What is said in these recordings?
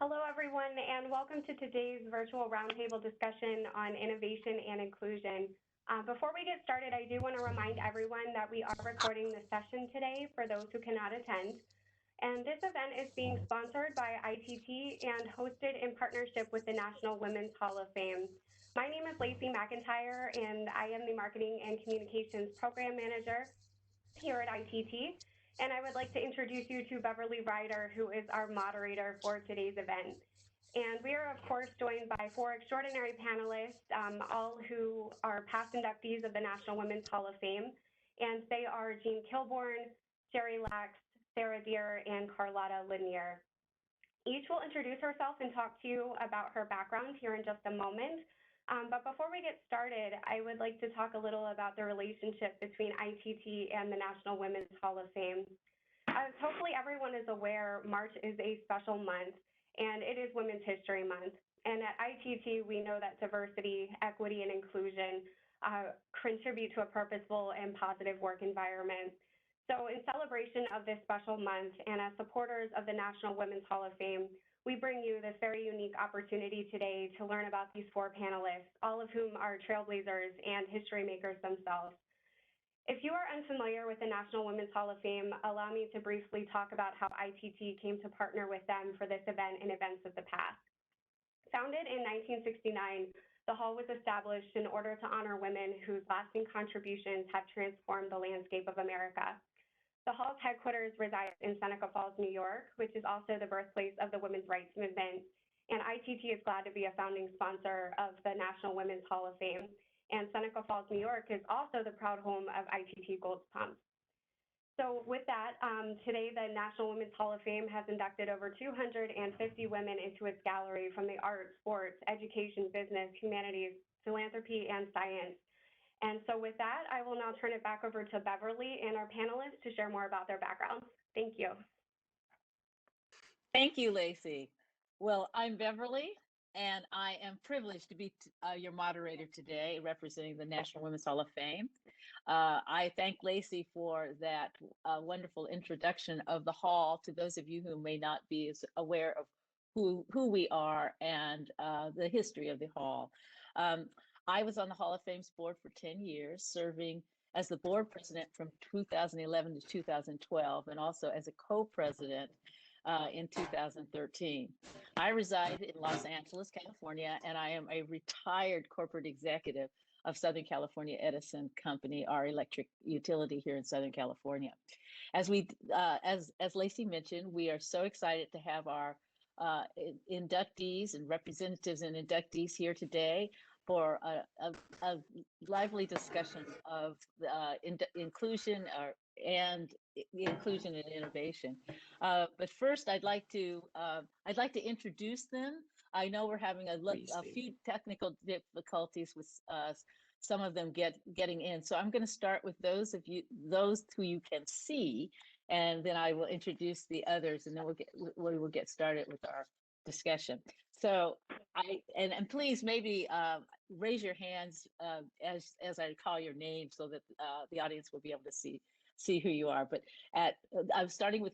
Hello, everyone, and welcome to today's virtual roundtable discussion on innovation and inclusion. Before we get started, I do want to remind everyone that we are recording this session today for those who cannot attend. And this event is being sponsored by ITT and hosted in partnership with the National Women's Hall of Fame. My name is Lacey McIntyre, and I am the Marketing and Communications Program Manager here at ITT. And I would like to introduce you to Beverly Ryder, who is our moderator for today's event. And we are, of course, joined by four extraordinary panelists, all who are past inductees of the National Women's Hall of Fame. And they are Jean Kilbourne, Sherry Lax, Sarah Deer, and Carlotta Lanier. Each will introduce herself and talk to you about her background here in just a moment. But before we get started, I would like to talk a little about the relationship between ITT and the National Women's Hall of Fame. As hopefully everyone is aware, March is a special month, and it is Women's History Month. And at ITT, we know that diversity, equity, and inclusion contribute to a purposeful and positive work environment. So in celebration of this special month, and as supporters of the National Women's Hall of Fame, we bring you this very unique opportunity today to learn about these four panelists, all of whom are trailblazers and history makers themselves. If you are unfamiliar with the National Women's Hall of Fame, allow me to briefly talk about how ITT came to partner with them for this event and events of the past. Founded in 1969, the Hall was established in order to honor women whose lasting contributions have transformed the landscape of America. The Hall's headquarters resides in Seneca Falls, New York, which is also the birthplace of the women's rights movement. And ITT is glad to be a founding sponsor of the National Women's Hall of Fame. And Seneca Falls, New York is also the proud home of ITT Gold Pumps. So with that, today the National Women's Hall of Fame has inducted over 250 women into its gallery from the arts, sports, education, business, humanities, philanthropy, and science. And so with that, I will now turn it back over to Beverly and our panelists to share more about their backgrounds. Thank you. Thank you, Lacey. Well, I'm Beverly, and I am privileged to be your moderator today, representing the National Women's Hall of Fame. I thank Lacey for that wonderful introduction of the Hall to those of you who may not be as aware of who we are and the history of the Hall. I was on the Hall of Fame's board for 10 years, serving as the board president from 2011 to 2012, and also as a co-president in 2013. I reside in Los Angeles, California, and I am a retired corporate executive of Southern California Edison Company, our electric utility here in Southern California. As Lacey mentioned, we are so excited to have our inductees and representatives and inductees here today for a lively discussion of inclusion and inclusion and innovation. But first, I'd like to introduce them. I know we're having a few technical difficulties with some of them getting in. So I'm going to start with those who you can see, and then I will introduce the others, and then we will get started with our discussion. So and please maybe raise your hands as I call your name so that the audience will be able to see who you are. But I'm starting with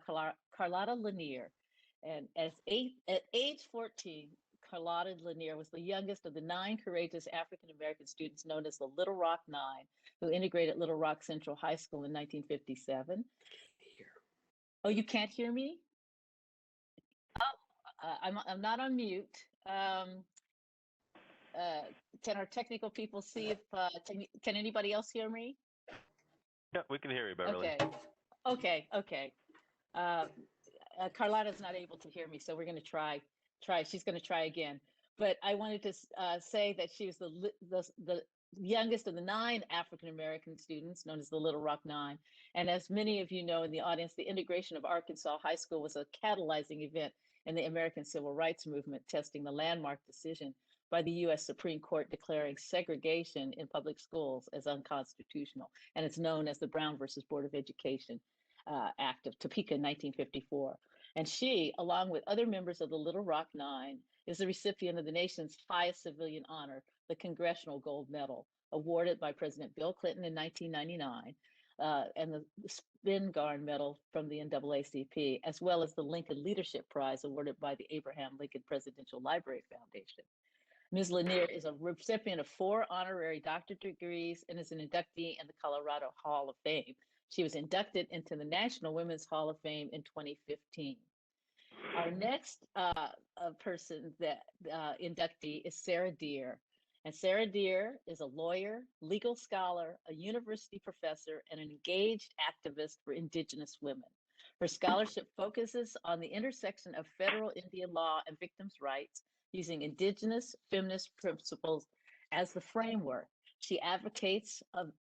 Carlotta Lanier, and at age 14, Carlotta Lanier was the youngest of the 9 courageous African American students known as the Little Rock Nine, who integrated Little Rock Central High School in 1957. Oh, you can't hear me? I'm not on mute. Can our technical people see if can anybody else hear me? Yeah, we can hear you, Beverly. Okay. Carlotta's not able to hear me, so we're going to try. She's going to try again. But I wanted to say that she was the youngest of the 9 African American students known as the Little Rock Nine. And as many of you know in the audience, the integration of Arkansas High School was a catalyzing event in the American Civil Rights Movement, testing the landmark decision by the U.S. Supreme Court declaring segregation in public schools as unconstitutional. And it's known as the Brown versus Board of Education Act of Topeka in 1954. And she, along with other members of the Little Rock Nine, is the recipient of the nation's highest civilian honor, the Congressional Gold Medal, awarded by President Bill Clinton in 1999. and the Spingarn Medal from the NAACP, as well as the Lincoln Leadership Prize awarded by the Abraham Lincoln Presidential Library Foundation. Ms. Lanier is a recipient of 4 honorary doctorate degrees and is an inductee in the Colorado Hall of Fame. She was inducted into the National Women's Hall of Fame in 2015. Our next person that inductee is Sarah Deer. And Sarah Deer is a lawyer, legal scholar, a university professor, and an engaged activist for Indigenous women. Her scholarship focuses on the intersection of federal Indian law and victims' rights, using Indigenous feminist principles as the framework. She advocates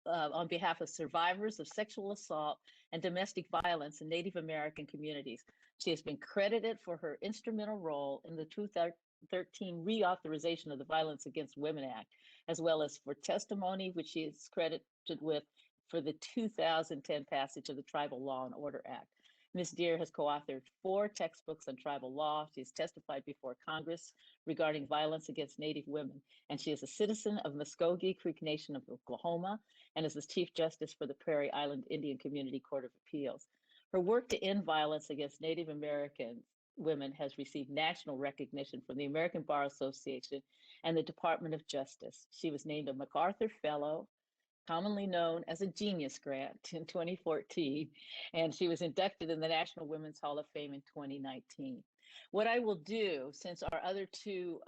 on behalf of survivors of sexual assault and domestic violence in Native American communities. She has been credited for her instrumental role in the 2013 reauthorization of the Violence Against Women Act, as well as for testimony which she is credited with for the 2010 passage of the Tribal Law and Order Act. Ms. Deer has co-authored 4 textbooks on tribal law. She has testified before Congress regarding violence against Native women, and she is a citizen of Muskogee Creek Nation of Oklahoma and is the Chief Justice for the Prairie Island Indian Community Court of Appeals. Her work to end violence against Native American women has received national recognition from the American Bar Association and the Department of Justice. She was named a MacArthur Fellow, commonly known as a Genius Grant, in 2014, and she was inducted in the National Women's Hall of Fame in 2019. What I will do, since our other 2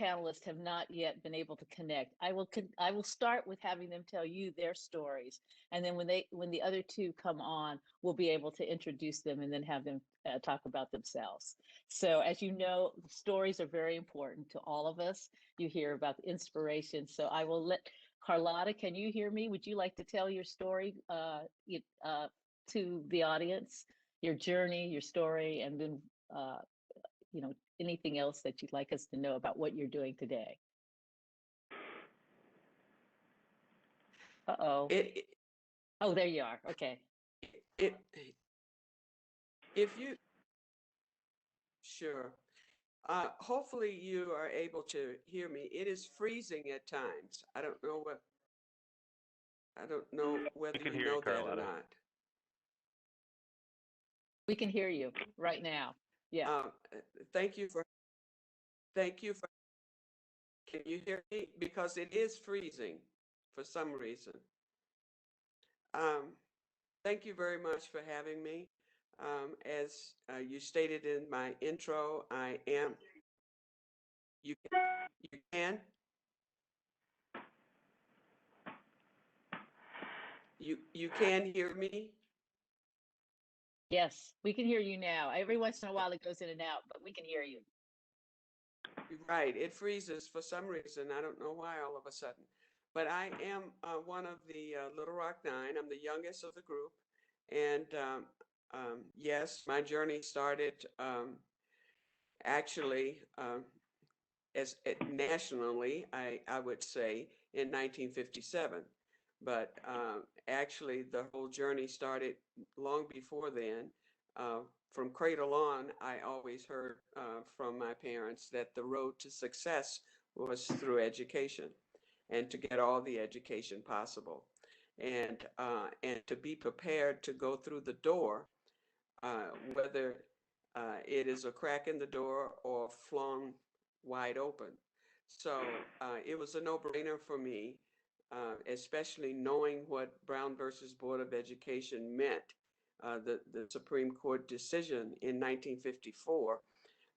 panelists have not yet been able to connect, I will start with having them tell you their stories, and then when the other 2 come on, we'll be able to introduce them and then have them talk about themselves. So as you know, stories are very important to all of us. You hear about the inspiration, so I will let Carlotta, can you hear me? Would you like to tell your story to the audience, your journey, your story, and then anything else that you'd like us to know about what you're doing today? Uh-oh. Oh, there you are. Okay. Sure. Hopefully you are able to hear me. It is freezing at times. I don't know whether you know that or not. We can hear you right now. Yeah. Thank you for. Can you hear me? Because it is freezing for some reason. Thank you very much for having me. As you stated in my intro, I am. You can. You can hear me? Yes, we can hear you now. Every once in a while it goes in and out, but we can hear you. Right, it freezes for some reason. I don't know why all of a sudden. But I am one of the Little Rock Nine. I'm the youngest of the group. And yes, my journey started actually as nationally, I would say, in 1957. But actually, the whole journey started long before then. From cradle on, I always heard from my parents that the road to success was through education, and to get all the education possible, and to be prepared to go through the door, whether it is a crack in the door or flung wide open. So it was a no-brainer for me, especially knowing what Brown versus Board of Education meant, the Supreme Court decision in 1954.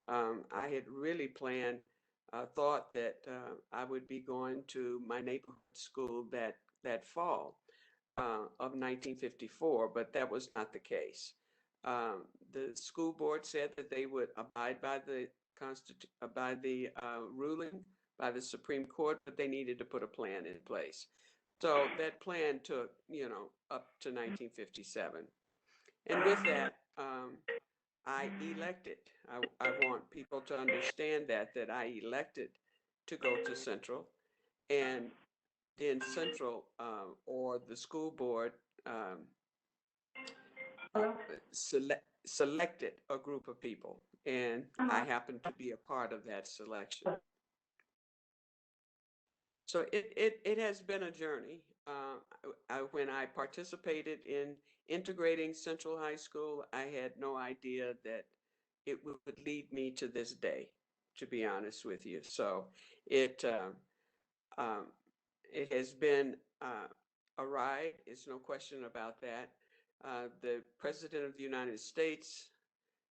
I had really thought that I would be going to my neighborhood school that fall of 1954, but that was not the case. The school board said that they would abide by the ruling by the Supreme Court, but they needed to put a plan in place. So that plan took, up to 1957. And with that, I elected. I want people to understand that I elected to go to Central, and then Central or the school board selected a group of people, and I happened to be a part of that selection. So it has been a journey. I when I participated in integrating Central High School, I had no idea that it would lead me to this day, to be honest with you. So it um, it has been a ride. It's no question about that. The President of the United States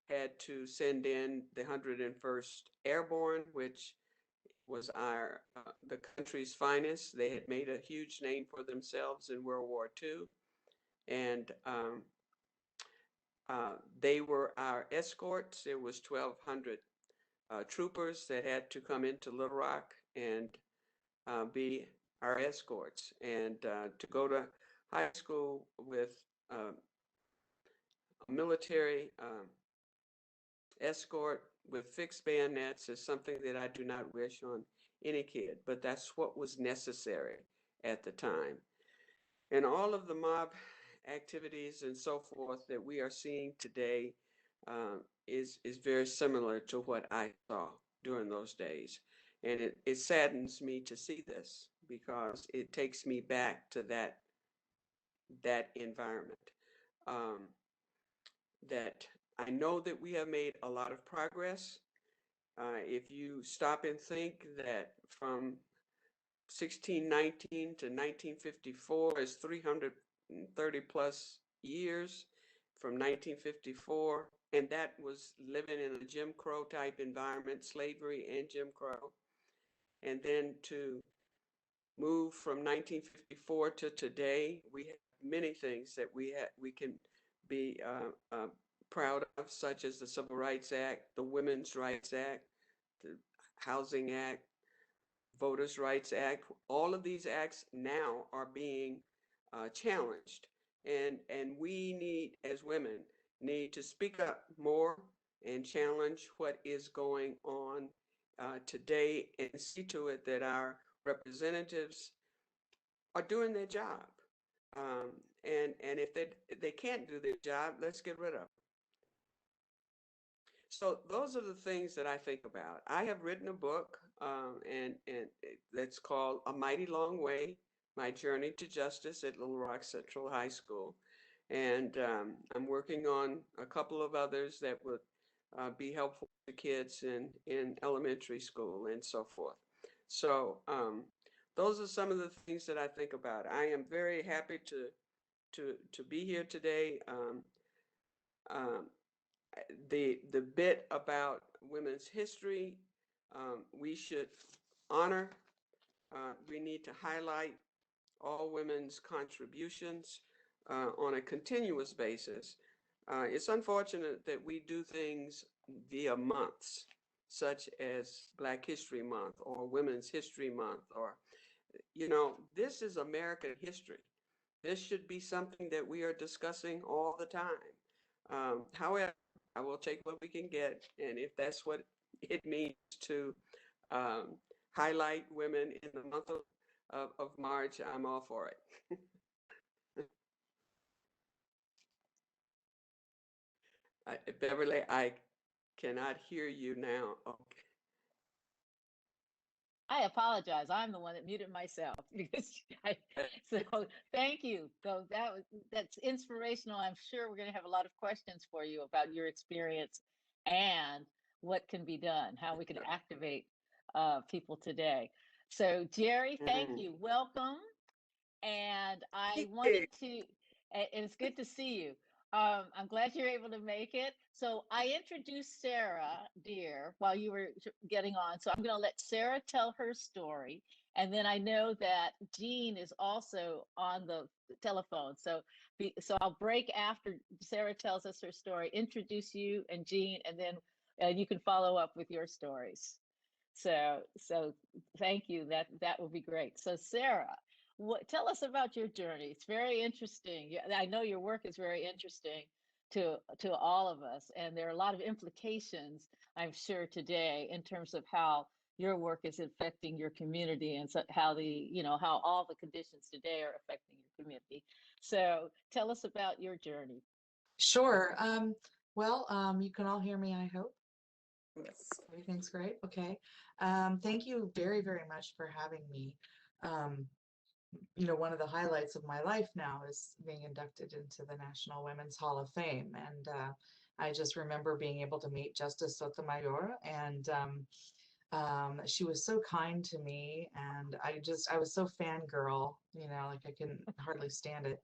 had to send in the 101st Airborne, which was the country's finest. They had made a huge name for themselves in World War II, and they were our escorts. There was 1,200 troopers that had to come into Little Rock and be our escorts, and to go to high school with a military escort with fixed bayonets is something that I do not wish on any kid, but that's what was necessary at the time. And all of the mob activities and so forth that we are seeing today is very similar to what I saw during those days. And it saddens me to see this because it takes me back to that environment. That I know that we have made a lot of progress. If you stop and think that from 1619 to 1954 is 330 plus years from 1954, and that was living in a Jim Crow type environment, slavery and Jim Crow. And then to move from 1954 to today, we have many things that we can be proud of, such as the Civil Rights Act, the Women's Rights Act, the Housing Act, Voters' Rights Act. All of these acts now are being challenged, and we need, as women, need to speak up more and challenge what is going on today, and see to it that our representatives are doing their job. And if they can't do their job, let's get rid of them. So those are the things that I think about. I have written a book, and that's called A Mighty Long Way, My Journey to Justice at Little Rock Central High School. And I'm working on a couple of others that would be helpful to kids in elementary school and so forth. So those are some of the things that I think about. I am very happy to be here today. The bit about women's history, we should honor. We need to highlight all women's contributions on a continuous basis. It's unfortunate that we do things via months, such as Black History Month or Women's History Month, or, this is American history. This should be something that we are discussing all the time. However, I will take what we can get, and if that's what it means to highlight women in the month of March, I'm all for it. Beverly, I cannot hear you now. Okay. I apologize. I'm the one that muted myself because so thank you. So that's inspirational. I'm sure we're going to have a lot of questions for you about your experience and what can be done, how we can activate people today. So Jerry, thank you. Welcome. And I wanted to, and it's good to see you. I'm glad you're able to make it. So I introduced Sarah, dear, while you were getting on. So I'm going to let Sarah tell her story. And then I know that Jean is also on the telephone. So I'll break after Sarah tells us her story, introduce you and Jean, and then you can follow up with your stories. So thank you. That will be great. So Sarah, tell us about your journey. It's very interesting. I know your work is very interesting to all of us, and there are a lot of implications, I'm sure, today in terms of how your work is affecting your community, and so how how all the conditions today are affecting your community. So tell us about your journey. Sure. You can all hear me, I hope. Yes. Everything's great. Okay. Thank you very, very much for having me. one of the highlights of my life now is being inducted into the National Women's Hall of Fame. And I just remember being able to meet Justice Sotomayor, and she was so kind to me, and I was so fangirl, like I couldn't hardly stand it.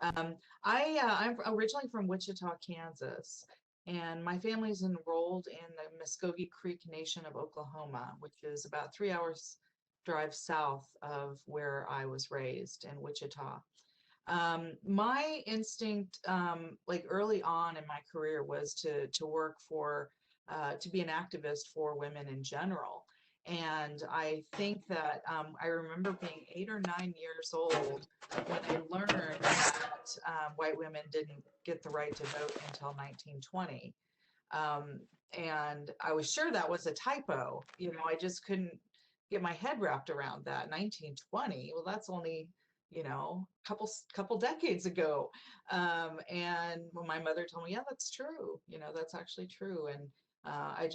I'm originally from Wichita, Kansas, and my family's enrolled in the Muskogee Creek Nation of Oklahoma, which is about 3 hours drive south of where I was raised in Wichita. My instinct, like early on in my career, was to work for, to be an activist for women in general. And I think that I remember being 8 or 9 years old when I learned that white women didn't get the right to vote until 1920. And I was sure that was a typo. I just couldn't get my head wrapped around that. 1920, well, that's only, couple decades ago. And when my mother told me, yeah, that's true, that's actually true. And I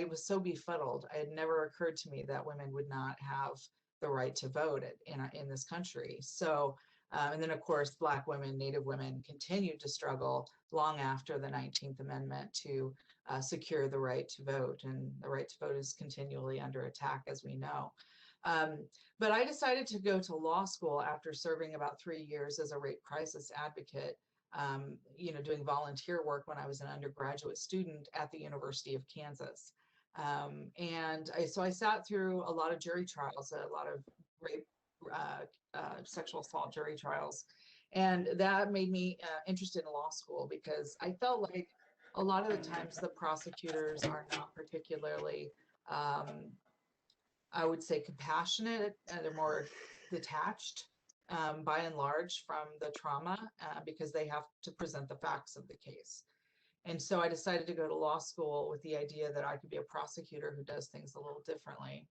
was so befuddled. It had never occurred to me that women would not have the right to vote in this country. So, and then of course, Black women, Native women continued to struggle long after the 19th Amendment to secure the right to vote. And the right to vote is continually under attack, as we know. But I decided to go to law school after serving about 3 years as a rape crisis advocate, doing volunteer work when I was an undergraduate student at the University of Kansas. So I sat through a lot of jury trials, a lot of rape, sexual assault jury trials. And that made me interested in law school, because I felt like a lot of the times the prosecutors are not particularly, I would say, compassionate. They're more detached, by and large, from the trauma, because they have to present the facts of the case. And so I decided to go to law school with the idea that I could be a prosecutor who does things a little differently.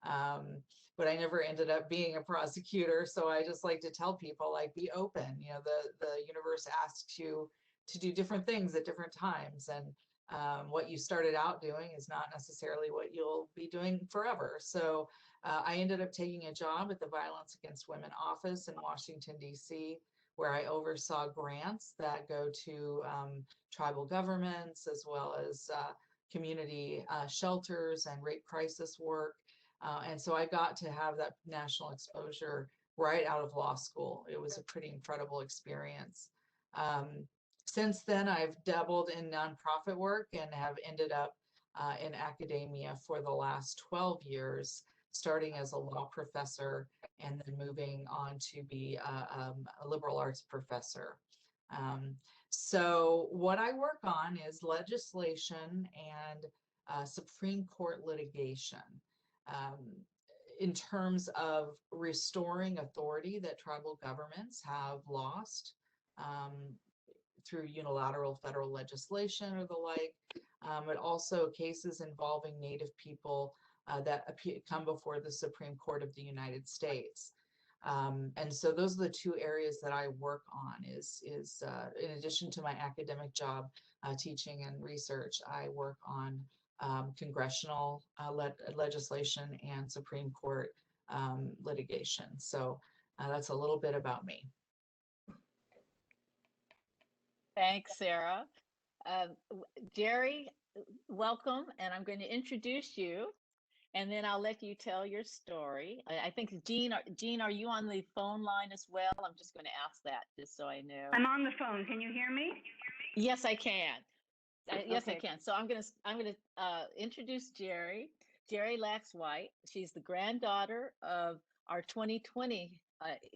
But I never ended up being a prosecutor. So I just like to tell people, like, be open. The universe asks you to do different things at different times. And what you started out doing is not necessarily what you'll be doing forever. So I ended up taking a job at the Violence Against Women office in Washington, D.C., where I oversaw grants that go to tribal governments, as well as community shelters and rape crisis work. And so I got to have that national exposure right out of law school. It was a pretty incredible experience. Since then, I've dabbled in nonprofit work and have ended up in academia for the last 12 years, starting as a law professor and then moving on to be a liberal arts professor. So what I work on is legislation and Supreme Court litigation in terms of restoring authority that tribal governments have lost through unilateral federal legislation or the like, but also cases involving Native people that come before the Supreme Court of the United States. And so those are the two areas that I work on is in addition to my academic job, teaching and research, I work on congressional legislation and Supreme Court litigation. So that's a little bit about me. Thanks, Sarah. Jerry, welcome, and I'm going to introduce you, and then I'll let you tell your story. I think Jean, are you on the phone line as well? I'm just going to ask that just so I know. I'm on the phone. Can you hear me? Yes, I can. Yes, Okay. I can. So I'm going to introduce Jerry. Jerry Lax White. She's the granddaughter of our 2020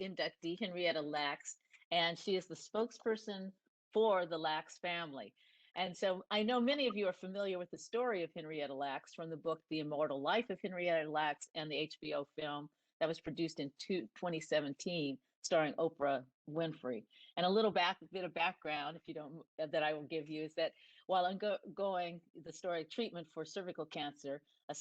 inductee, Henrietta Lax, and she is the spokesperson for the Lax family. And so I know many of you are familiar with the story of Henrietta Lax from the book The Immortal Life of Henrietta Lax and the HBO film that was produced in 2017, starring Oprah Winfrey. And a little bit of background, if you don't, that I will give you, is that while undergoing the story treatment for cervical cancer, a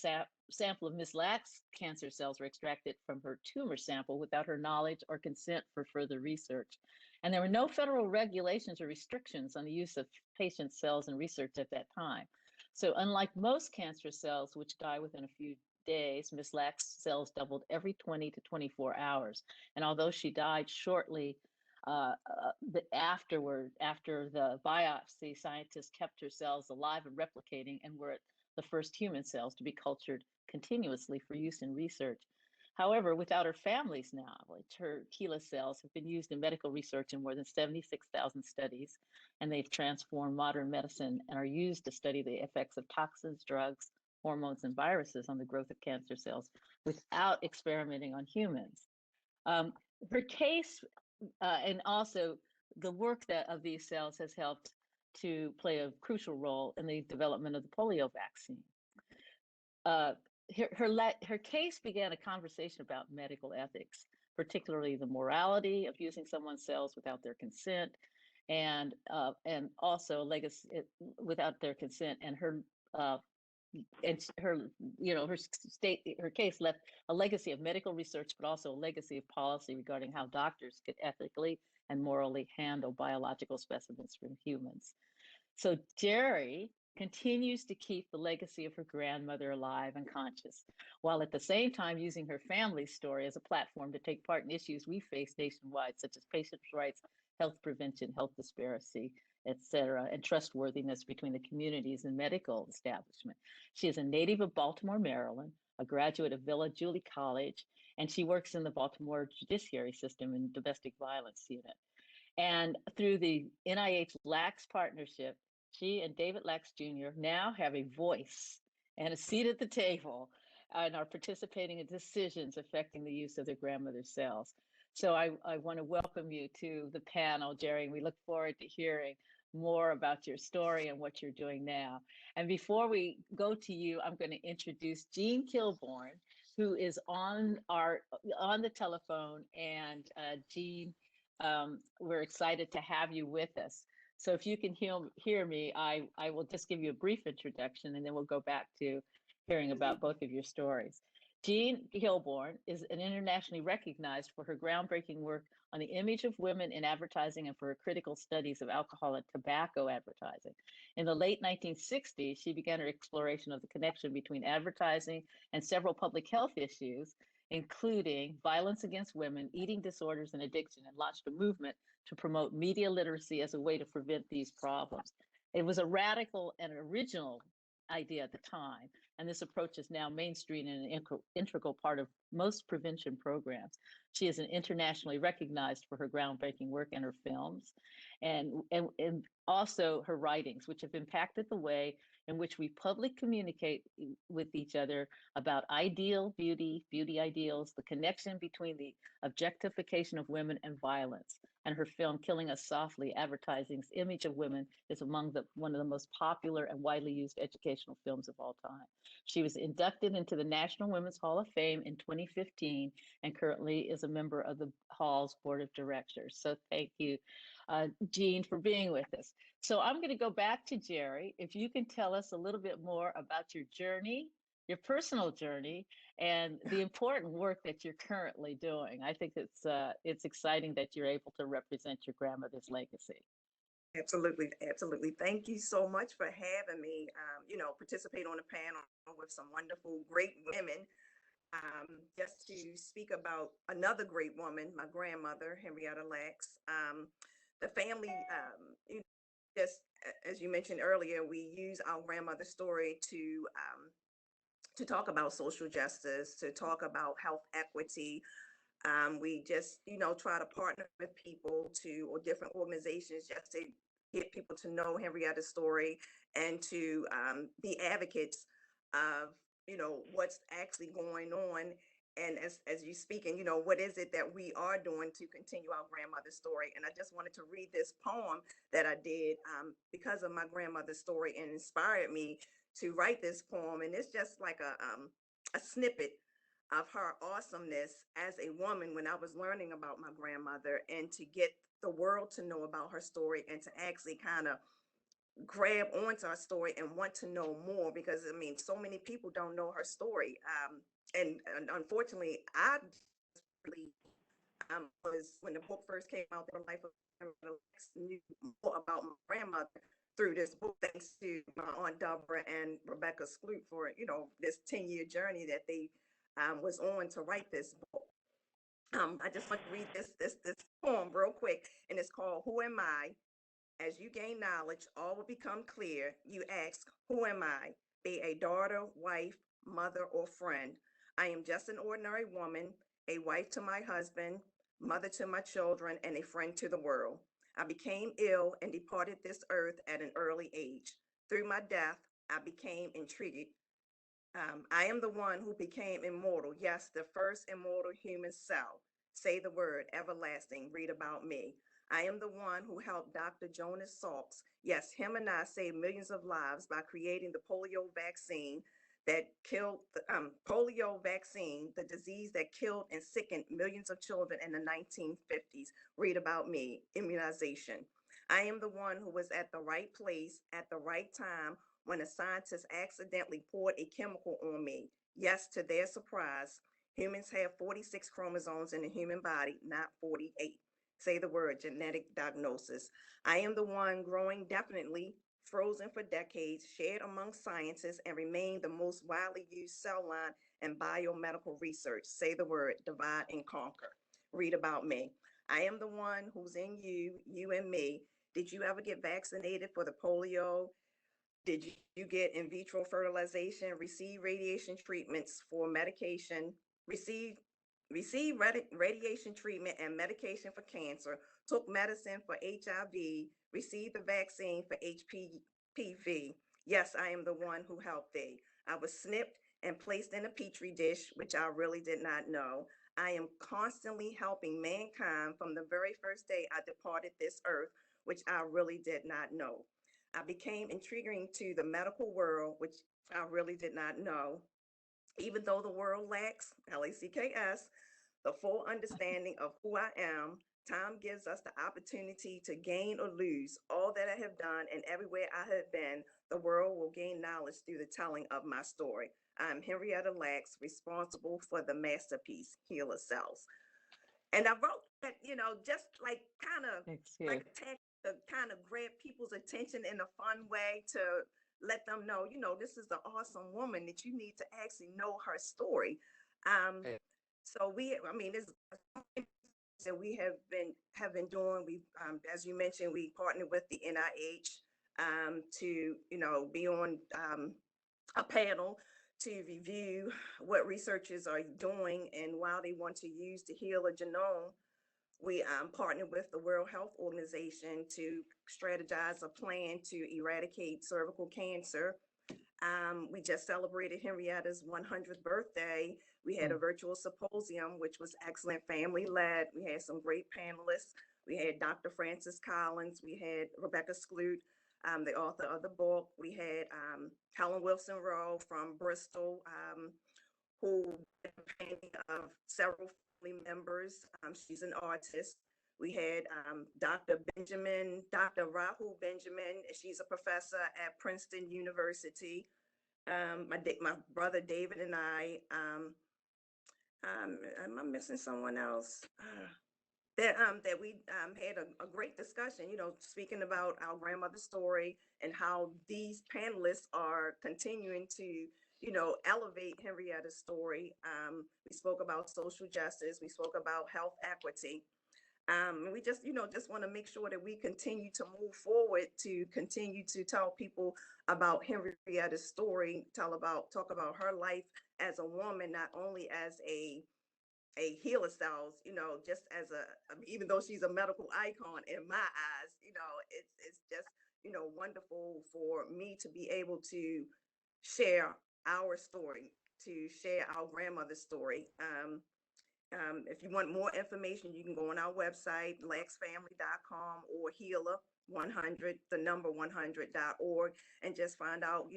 sample of Ms. Lax's cancer cells were extracted from her tumor sample without her knowledge or consent for further research. And there were no federal regulations or restrictions on the use of patient cells in research at that time. So unlike most cancer cells, which die within a few days, Miss Lack's cells doubled every 20 to 24 hours. And although she died shortly after the biopsy, scientists kept her cells alive and replicating and were the first human cells to be cultured continuously for use in research. However, without her family's knowledge, her HeLa cells have been used in medical research in more than 76,000 studies, and they've transformed modern medicine and are used to study the effects of toxins, drugs, hormones, and viruses on the growth of cancer cells without experimenting on humans. Her case and also the work of these cells has helped to play a crucial role in the development of the polio vaccine. Her case began a conversation about medical ethics, particularly the morality of using someone's cells without their consent, and also legacy without their consent. And her case left a legacy of medical research, but also a legacy of policy regarding how doctors could ethically and morally handle biological specimens from humans. So Jerry continues to keep the legacy of her grandmother alive and conscious, while at the same time using her family's story as a platform to take part in issues we face nationwide, such as patients' rights, health prevention, health disparity, etc., and trustworthiness between the communities and medical establishment. She is a native of Baltimore, Maryland, a graduate of Villa Julie College, and she works in the Baltimore judiciary system in domestic violence unit. And through the NIH LAX partnership, she and David Lax Jr. now have a voice and a seat at the table and are participating in decisions affecting the use of their grandmother's cells. So I want to welcome you to the panel, Jerry, and we look forward to hearing more about your story and what you're doing now. And before we go to you, I'm going to introduce Jean Kilbourne, who is on the telephone. And Jean, we're excited to have you with us. So if you can hear me, I will just give you a brief introduction, and then we'll go back to hearing about both of your stories. Jean Kilbourne is an internationally recognized for her groundbreaking work on the image of women in advertising and for her critical studies of alcohol and tobacco advertising. In the late 1960s, she began her exploration of the connection between advertising and several public health issues, including violence against women, eating disorders, and addiction, and launched a movement to promote media literacy as a way to prevent these problems. It was a radical and original idea at the time, and this approach is now mainstream and an integral part of most prevention programs. She is an internationally recognized for her groundbreaking work and her films, and also her writings, which have impacted the way in which we publicly communicate with each other about beauty ideals, the connection between the objectification of women and violence. And her film, Killing Us Softly, Advertising's Image of Women, is among one of the most popular and widely used educational films of all time. She was inducted into the National Women's Hall of Fame in 2015 and currently is a member of the Hall's Board of Directors. So thank you, Jean, for being with us. So I'm going to go back to Jerry. If you can tell us a little bit more about your journey, your personal journey, and the important work that you're currently doing. I think it's exciting that you're able to represent your grandmother's legacy. Absolutely. Thank you so much for having me, participate on the panel with some wonderful, great women. Just to speak about another great woman, my grandmother, Henrietta Lax. The family, just as you mentioned earlier, we use our grandmother's story to talk about social justice, to talk about health equity. We just, try to partner with people or different organizations just to get people to know Henrietta's story and to be advocates of, what's actually going on. And as you speaking, what is it that we are doing to continue our grandmother's story? And I just wanted to read this poem that I did because of my grandmother's story, and inspired me to write this poem. And it's just like a snippet of her awesomeness as a woman when I was learning about my grandmother, and to get the world to know about her story and to actually kind of grab onto her story and want to know more, because so many people don't know her story. And unfortunately, I really was when the book first came out, The Life of Alex, knew more about my grandmother through this book, thanks to my Aunt Deborah and Rebecca Skloot for, this 10-year journey that they was on to write this book. I just want to read this poem real quick, and it's called Who Am I? As you gain knowledge, all will become clear. You ask, who am I? Be a daughter, wife, mother, or friend. I am just an ordinary woman, a wife to my husband, mother to my children, and a friend to the world. I became ill and departed this earth at an early age. Through my death, I became intrigued. I am the one who became immortal. Yes, the first immortal human cell. Say the word everlasting. Read about me. I am the one who helped Dr. Jonas Salks. Yes, him and I saved millions of lives by creating the polio vaccine that killed polio vaccine, the disease that killed and sickened millions of children in the 1950s. Read about me, immunization. I am the one who was at the right place at the right time when a scientist accidentally poured a chemical on me. Yes, to their surprise, humans have 46 chromosomes in the human body, not 48. Say the word genetic diagnosis. I am the one growing definitely, frozen for decades, shared among scientists, and remain the most widely used cell line in biomedical research. Say the word divide and conquer. Read about me. I am the one who's in you, you and me. Did you ever get vaccinated for the polio? Did you get in vitro fertilization, receive radiation treatments for medication, receive radiation treatment and medication for cancer, took medicine for HIV, received the vaccine for HPV? Yes, I am the one who helped thee. I was snipped and placed in a petri dish, which I really did not know. I am constantly helping mankind from the very first day I departed this earth, which I really did not know. I became intriguing to the medical world, which I really did not know. Even though the world lacks, LACKS, the full understanding of who I am, time gives us the opportunity to gain or lose. All that I have done and everywhere I have been, the world will gain knowledge through the telling of my story. I'm Henrietta Lacks, responsible for the masterpiece, Healer Cells. And I wrote that, just like kind of like a text to kind of grab people's attention in a fun way to let them know, this is an awesome woman that you need to actually know her story. So there's something that we have been doing. We, as you mentioned, we partnered with the NIH to, be on a panel to review what researchers are doing and while they want to use to heal a genome. We partnered with the World Health Organization to strategize a plan to eradicate cervical cancer. We just celebrated Henrietta's 100th birthday. We had a virtual symposium, which was excellent, family led. We had some great panelists. We had Dr. Francis Collins. We had Rebecca Skloot, the author of the book. We had Helen Wilson Rowe from Bristol, who did a painting of several family members. She's an artist. We had Dr. Rahul Benjamin. She's a professor at Princeton University. My brother David and I, am I missing someone else? That we had a great discussion, speaking about our grandmother's story and how these panelists are continuing to, elevate Henrietta's story. We spoke about social justice. We spoke about health equity. And we just want to make sure that we continue to move forward to continue to tell people about Henrietta's story, talk about her life as a woman, not only as a healer cells, just as even though she's a medical icon in my eyes, it's just, wonderful for me to be able to share our story, to share our grandmother's story. If you want more information, you can go on our website, laxfamily.com or healer100, the number 100.org, and just find out,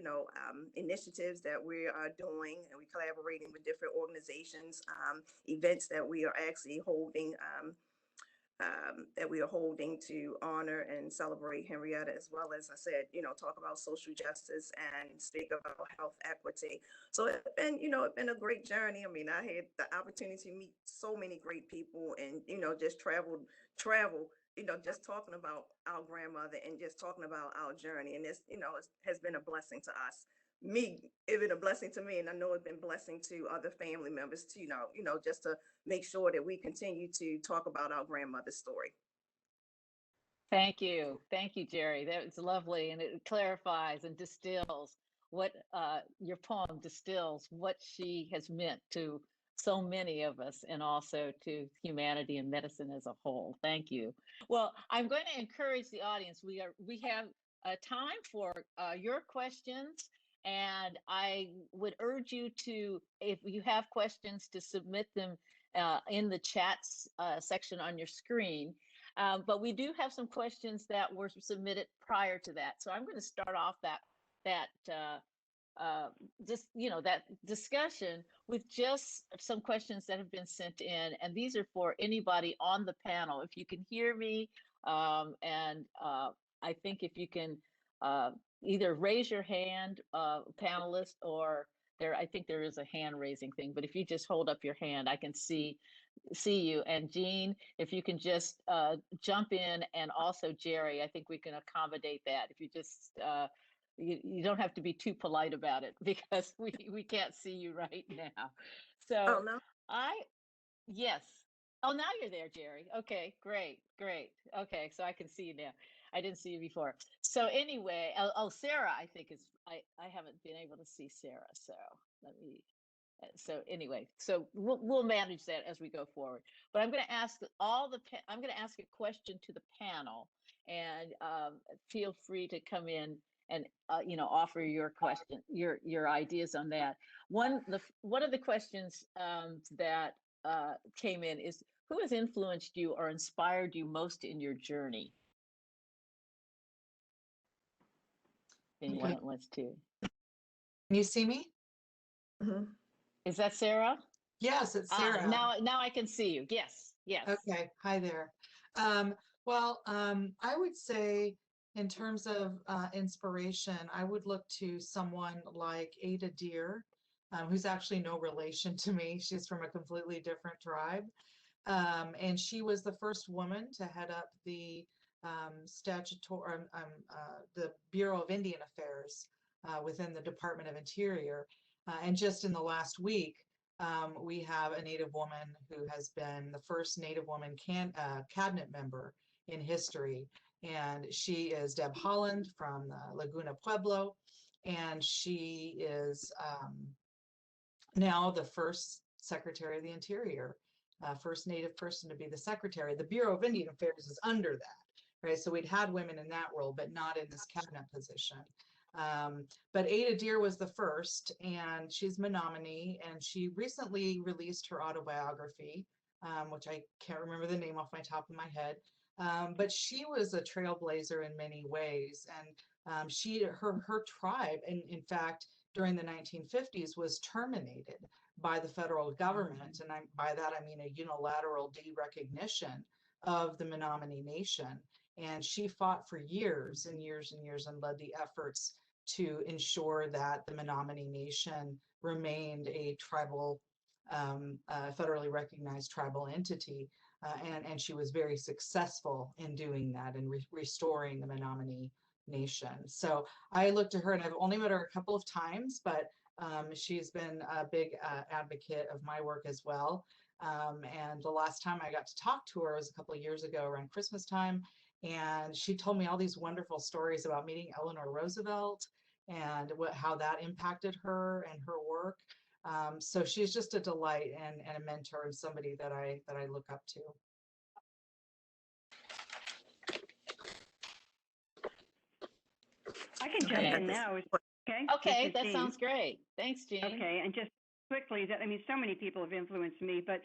initiatives that we are doing. And we're collaborating with different organizations, events that we are actually holding that we are holding to honor and celebrate Henrietta, as well as I said, talk about social justice and speak about health equity. So it's been, it's been a great journey. I mean, I had the opportunity to meet so many great people and, just travel, just talking about our grandmother and just talking about our journey. And it has been a blessing to us. It's been a blessing to me, and I know it's been a blessing to other family members too, just to make sure that we continue to talk about our grandmother's story. Thank you, Jerry. That's lovely, and it clarifies and distills what your poem distills what she has meant to so many of us, and also to humanity and medicine as a whole. Thank you. Well, I'm going to encourage the audience. We have time for your questions. And I would urge you to, if you have questions, to submit them in the chats section on your screen. But we do have some questions that were submitted prior to that. So I'm going to start off that discussion with just some questions that have been sent in. And these are for anybody on the panel. If you can hear me, and I think if you can either raise your hand, panelist, or I think there is a hand raising thing, but if you just hold up your hand, I can see you. And Jean, if you can just jump in, and also Jerry, I think we can accommodate that. If you just, you don't have to be too polite about it, because we can't see you right now. So no. Yes. Oh, now you're there, Jerry. Okay, great. Okay, so I can see you now. I didn't see you before. So anyway, Sarah, I think I haven't been able to see Sarah. So let me, so anyway, so we'll manage that as we go forward. But I'm going to ask I'm going to ask a question to the panel, and feel free to come in and offer your question, your ideas on that. One of the questions that came in is, who has influenced you or inspired you most in your journey? Anyone that wants to. Can you see me? Mm-hmm. Is that Sarah? Yes, it's Sarah. Now I can see you. Yes. Okay. Hi there. Well, I would say, in terms of inspiration, I would look to someone like Ada Deer, who's actually no relation to me. She's from a completely different tribe. And she was the first woman to head up the the Bureau of Indian Affairs within the Department of Interior. And just in the last week, we have a Native woman who has been the first Native woman cabinet member in history. And she is Deb Holland from Laguna Pueblo. And she is now the first Secretary of the Interior, first Native person to be the secretary. The Bureau of Indian Affairs is under that, right? So we'd had women in that role, but not in this cabinet position. But Ada Deer was the first, and she's Menominee, and she recently released her autobiography, which I can't remember the name off my top of my head. But she was a trailblazer in many ways, and her tribe, and in fact, during the 1950s, was terminated by the federal government, and by that I mean a unilateral derecognition of the Menominee Nation. And she fought for years and years and years, and led the efforts to ensure that the Menominee Nation remained a tribal, federally recognized tribal entity. And she was very successful in doing that and restoring the Menominee Nation. So I look to her, and I've only met her a couple of times, but she's been a big advocate of my work as well. And the last time I got to talk to her was a couple of years ago around Christmas time. And she told me all these wonderful stories about meeting Eleanor Roosevelt and how that impacted her and her work. So she's just a delight and a mentor, and somebody that I look up to. I can jump in now. Okay. Okay, that sounds great. Thanks, Jean. Okay, and just quickly, so many people have influenced me, but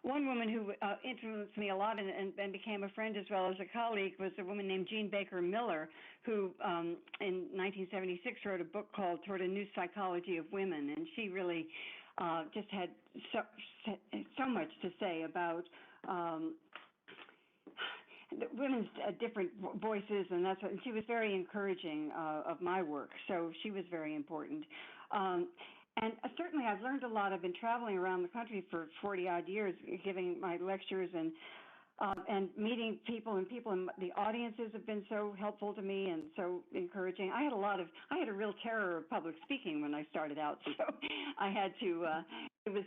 one woman who influenced me a lot and became a friend as well as a colleague was a woman named Jean Baker Miller, who in 1976 wrote a book called Toward a New Psychology of Women, and she really just had so much to say about women's different voices, and and she was very encouraging of my work. So she was very important. And certainly I've learned a lot. I've been traveling around the country for 40 odd years, giving my lectures and meeting people, and people in the audiences have been so helpful to me and so encouraging. I had a real terror of public speaking when I started out, so I had to, it was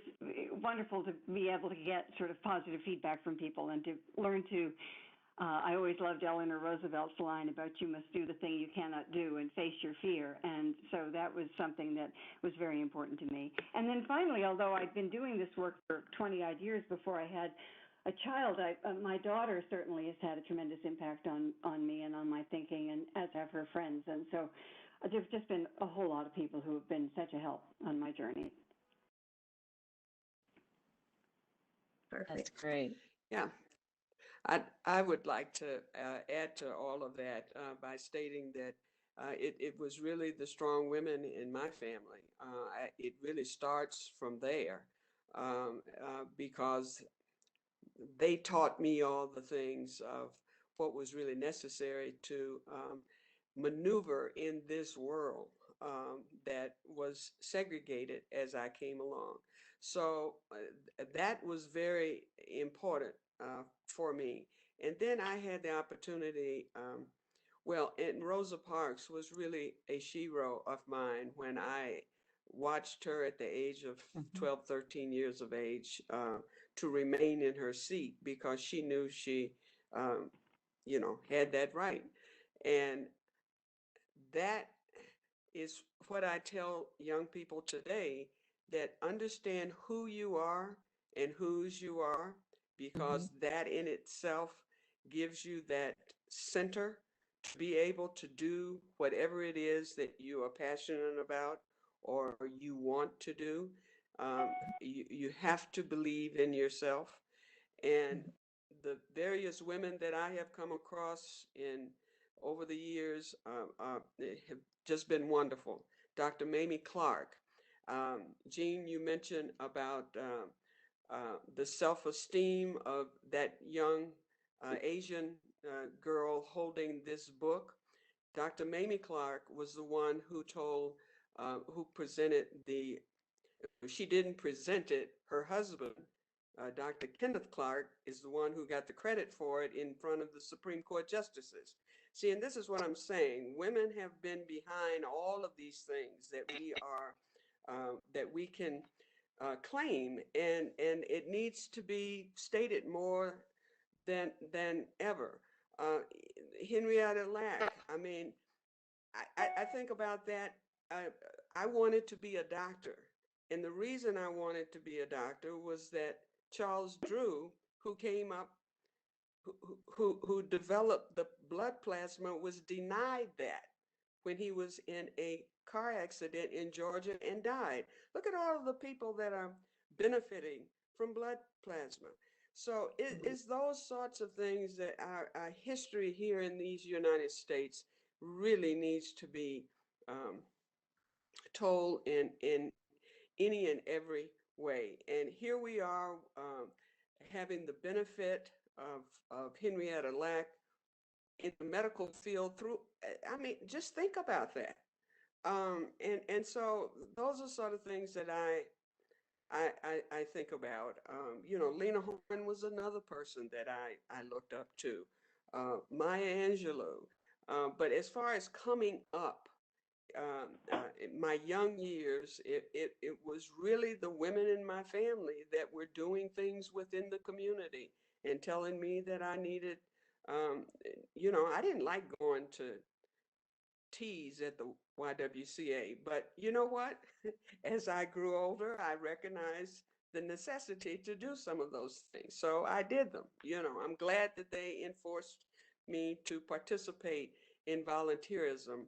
wonderful to be able to get sort of positive feedback from people and to learn to, I always loved Eleanor Roosevelt's line about you must do the thing you cannot do and face your fear. And so that was something that was very important to me. And then finally, although I'd been doing this work for 20 odd years before I had a child, my daughter certainly has had a tremendous impact on me and on my thinking, and as have her friends. And so there's just been a whole lot of people who have been such a help on my journey. Perfect. That's great. Yeah. I would like to add to all of that by stating that it was really the strong women in my family. It really starts from there because they taught me all the things of what was really necessary to maneuver in this world that was segregated as I came along. So that was very important for me. And then I had the opportunity, and Rosa Parks was really a shero of mine when I watched her at the age of 12, 13 years of age to remain in her seat because she knew she, had that right. And that is what I tell young people today, that understand who you are and whose you are, because that in itself gives you that center to be able to do whatever it is that you are passionate about or you want to do. You have to believe in yourself. And the various women that I have come across over the years have just been wonderful. Dr. Mamie Clark. Jean, you mentioned about the self-esteem of that young Asian girl holding this book. Dr. Mamie Clark was the one who presented she didn't present it, her husband, Dr. Kenneth Clark, is the one who got the credit for it in front of the Supreme Court justices. See, and this is what I'm saying. Women have been behind all of these things that we can claim, and it needs to be stated more than ever. Henrietta Lack, I mean, I think about that. I wanted to be a doctor. And the reason I wanted to be a doctor was that Charles Drew, who came up, who developed the blood plasma, was denied that when he was in a car accident in Georgia and died. Look at all of the people that are benefiting from blood plasma. So it's those sorts of things that our history here in these United States really needs to be told in any and every way. And here we are having the benefit of Henrietta Lack in the medical field just think about that. And so those are sort of things that I think about. Lena Horne was another person that I looked up to, Maya Angelou. But as far as coming up, in my young years, it was really the women in my family that were doing things within the community and telling me that I needed, I didn't like going to teas at the YWCA, but you know what? As I grew older, I recognized the necessity to do some of those things. So I did them. I'm glad that they enforced me to participate in volunteerism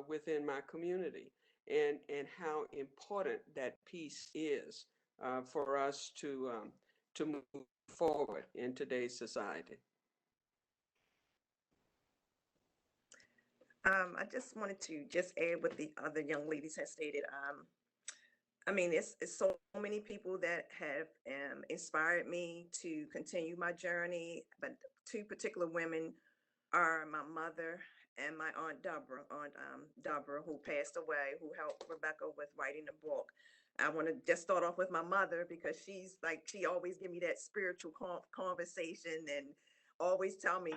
within my community, and how important that piece is for us to move forward in today's society. I just wanted to add what the other young ladies have stated. I mean, it's so many people that have inspired me to continue my journey, but two particular women are my mother and my aunt Deborah, who passed away, who helped Rebecca with writing the book. I want to just start off with my mother because she's like, she always give me that spiritual conversation and always tell me,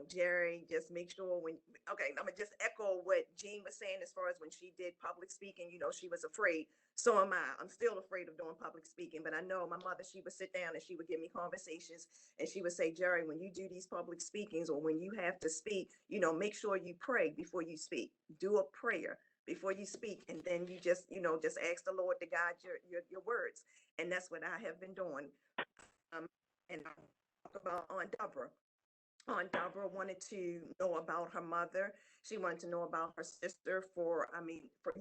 Jerry, just make sure okay, I'm gonna just echo what Jean was saying as far as when she did public speaking, she was afraid. So am I. I'm still afraid of doing public speaking, but I know my mother, she would sit down and she would give me conversations and she would say, Jerry, when you do these public speakings or when you have to speak, make sure you pray before you speak. Do a prayer before you speak, and then you just ask the Lord to guide your words. And that's what I have been doing. And I'll talk about Aunt Deborah. Aunt Deborah wanted to know about her mother. She wanted to know about her sister for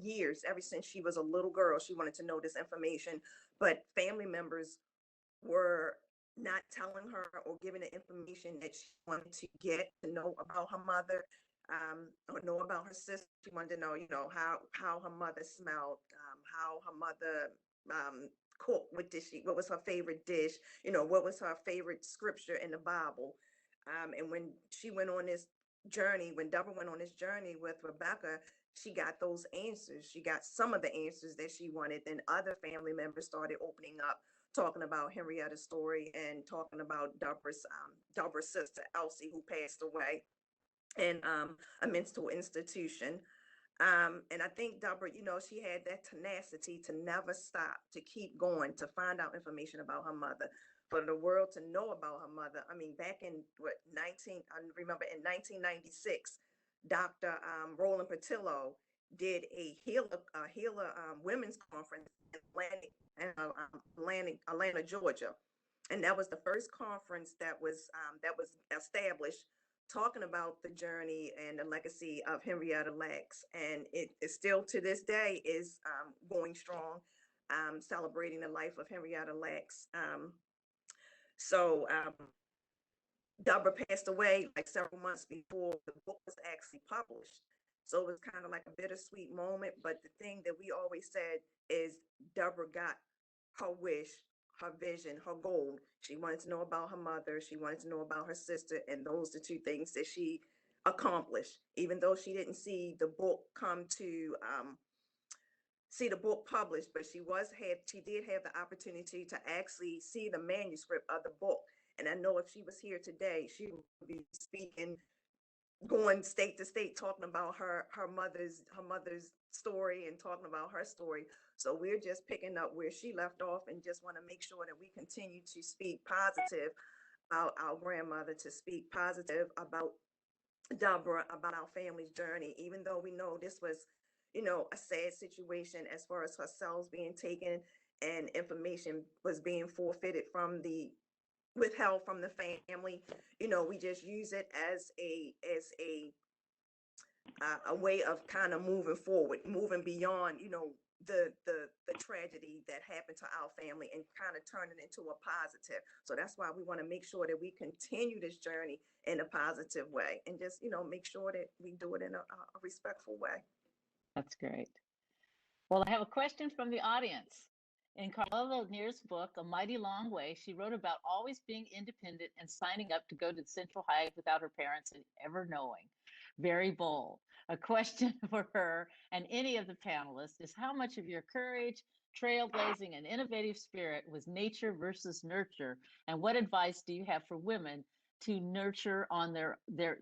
years. Ever since she was a little girl, she wanted to know this information. But family members were not telling her or giving the information that she wanted to get to know about her mother, or know about her sister. She wanted to know, how her mother smelled, how her mother cooked, what was her favorite dish, what was her favorite scripture in the Bible. And when she went on this journey, when Deborah went on this journey with Rebecca, she got those answers. She got some of the answers that she wanted. Then other family members started opening up, talking about Henrietta's story and talking about Deborah's sister, Elsie, who passed away in a mental institution. And I think Deborah, she had that tenacity to never stop, to keep going, to find out information about her mother, for the world to know about her mother. I mean, back in I remember in 1996, Dr. Roland Patillo did a healer women's conference in Atlanta, Georgia. And that was the first conference that was established, talking about the journey and the legacy of Henrietta Lacks. And it is still to this day is going strong, celebrating the life of Henrietta Lacks. So Deborah passed away like several months before the book was actually published. So it was kind of like a bittersweet moment. But the thing that we always said is Deborah got her wish, her vision, her goal. She wanted to know about her mother. She wanted to know about her sister. And those are two things that she accomplished. Even though she didn't see the book see the book published, but she did have the opportunity to actually see the manuscript of the book. And I know if she was here today, she would be speaking, going state to state, talking about her mother's story and talking about her story. So we're just picking up where she left off and just want to make sure that we continue to speak positive about our grandmother, to speak positive about Deborah, about our family's journey, even though we know this was, a sad situation as far as her cells being taken and information was being withheld from the family. We just use it as a way of kind of moving forward, moving beyond, the tragedy that happened to our family, and kind of turn it into a positive. So that's why we want to make sure that we continue this journey in a positive way, and just, make sure that we do it in a respectful way. That's great. Well, I have a question from the audience. In Carlotta Neer's book, A Mighty Long Way, she wrote about always being independent and signing up to go to the Central High without her parents ever knowing. Very bold. A question for her and any of the panelists is, how much of your courage, trailblazing, and innovative spirit was nature versus nurture? And what advice do you have for women to nurture their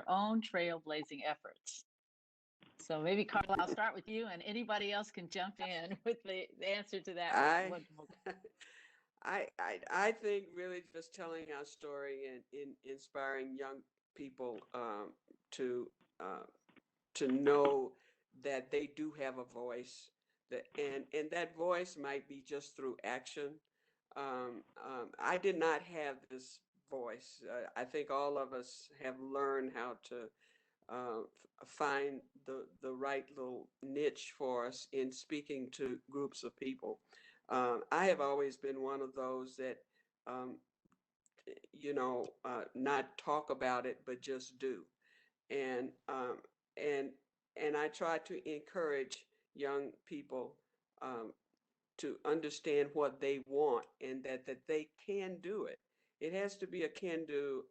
own trailblazing efforts? So maybe, Carla, I'll start with you, and anybody else can jump in with the answer to that. I think really just telling our story and inspiring young people to know that they do have a voice, and that voice might be just through action. I did not have this voice. I think all of us have learned how to find the right little niche for us in speaking to groups of people. I have always been one of those that, not talk about it, but just do. And and I try to encourage young people to understand what they want, and that they can do it. it has to be a can-do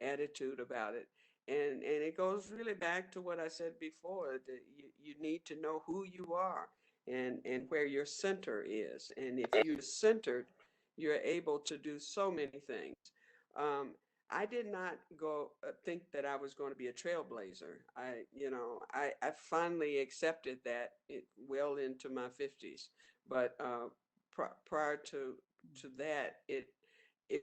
attitude about it. And it goes really back to what I said before, that you need to know who you are and where your center is. And if you're centered, you're able to do so many things. Um, I did not go think that I was going to be a trailblazer. I finally accepted that well into my 50s. But prior to that, it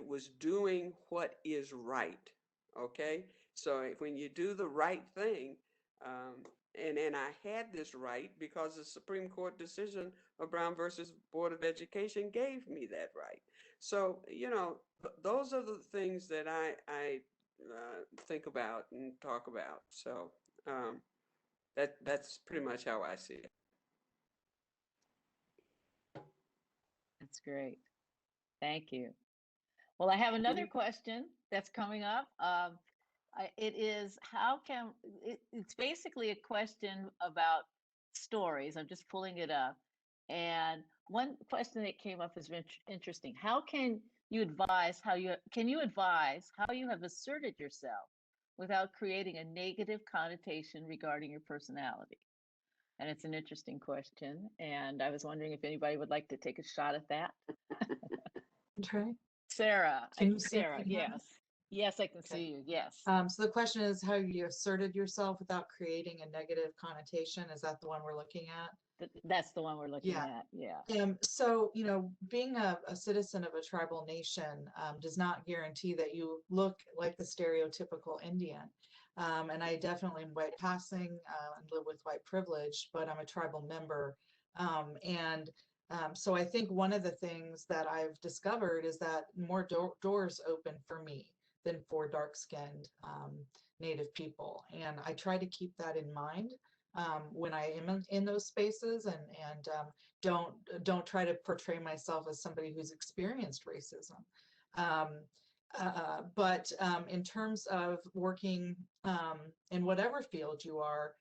was doing what is right. Okay, so when you do the right thing, and I had this right because the Supreme Court decision of Brown versus Board of Education gave me that right. So those are the things that I think about and talk about. So that's pretty much how I see it. That's great. Thank you. Well, I have another question that's coming up. It's basically a question about stories. I'm just pulling it up. And one question that came up is interesting. How can you advise how you have asserted yourself without creating a negative connotation regarding your personality? And it's an interesting question. And I was wondering if anybody would like to take a shot at that. Trey? Sarah. Can you see Sarah, me now? yes. Yes, I can Okay. see you. Yes. So the question is how you asserted yourself without creating a negative connotation. Is that the one we're looking at? That's the one we're looking Yeah. at. Yeah. So, being a citizen of a tribal nation does not guarantee that you look like the stereotypical Indian. And I definitely am white passing and live with white privilege, but I'm a tribal member. So I think one of the things that I've discovered is that more doors open for me than for dark-skinned Native people. And I try to keep that in mind when I am in those spaces, and don't try to portray myself as somebody who's experienced racism. But in terms of working in whatever field you are,